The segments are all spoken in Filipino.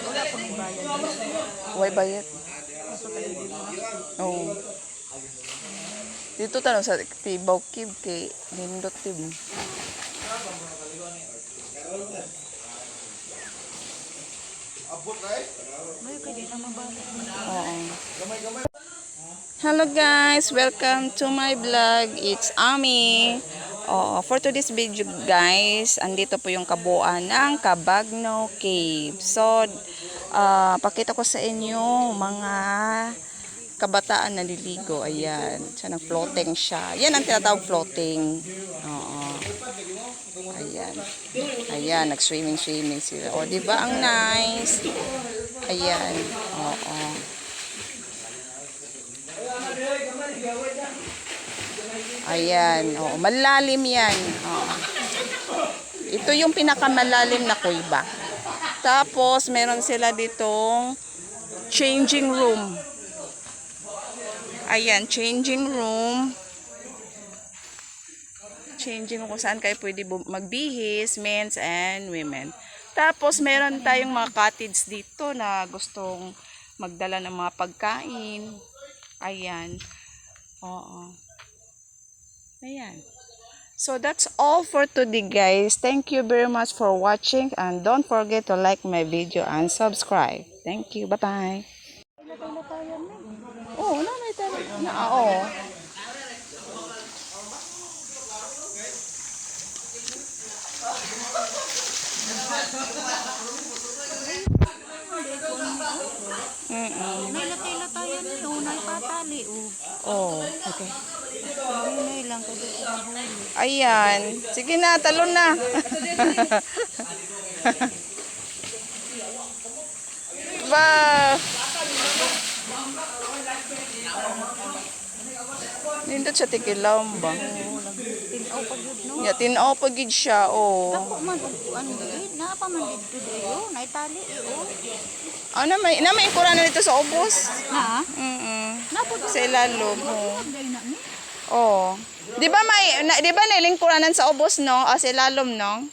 Wala po may bayad. Way bayad. Kaso talili na. Oo. Dito tanong sa Tibaw Kib kay Nindot Tib. May pwede na mabalik. Oo. Hello guys, welcome to my vlog. It's Ami. For today's video guys, andito po yung kabuuan ng Cabagno Cave. So, pakita ko sa inyo mga kabataan na liligo. Ayan, siya nag-floating siya. Yan ang tinatawag floating. Oo. Ayan. Ayan, nag-swimming sila. O, diba ang nice? Ayan. Oo. Ayan. Oo, malalim yan. Oo. Ito yung pinakamalalim na kuiba. Tapos, meron sila ditong changing room. Ayan, changing room. Changing room kung saan kayo pwede magbihis, men's and women. Tapos, meron tayong mga cottage dito na gustong magdala ng mga pagkain. Ayan. Oo. Ayan. So, that's all for today, guys. Thank you very much for watching. And don't forget to like my video and subscribe. Thank you. Bye-bye. Oh, may tayo. Oo. May latay-latayan ni unay patali. Oh, okay. Unay lang ko dito sa huli. Ayan. Sige na, talon na. Ba. Nindot siya tikilaw ba? Tinaw pag yun, no? Ya, tinaw pagid siya, oh. Ako man, ano yun? Napa man dito dito. Naitali, Na may ikuranan nito sa ubos. Ha? Napo Sa ilalom, oh. Dahil na ni. Oh. Di ba nailingkuranan sa ubos, no? Sa ilalom, no?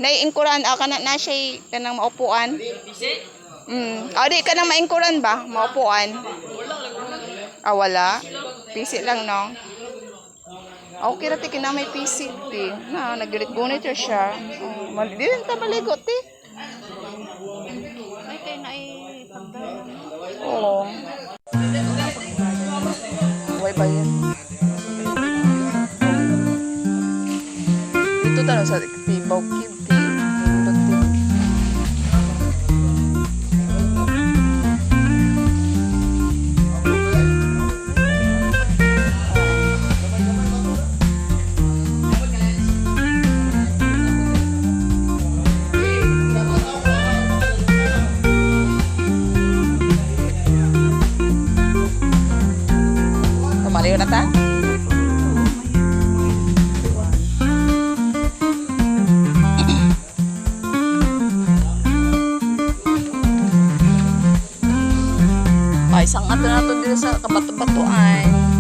Naiingkuran, na siya kanang maupuan. Di ka nang maingkuran ba? Maupuan. Wala. PC lang, no? Okay na ti na may PC, ti. Nag-gunit siya. Di rin ta maligo, ti. Ay, kayo na pagdalan. Oo. Way bayad. Dito tanong sa Tibaw Kib kay Nindot Tib. Malayo na ta? Ay, isang ato na ito dito sa kabato-batuan.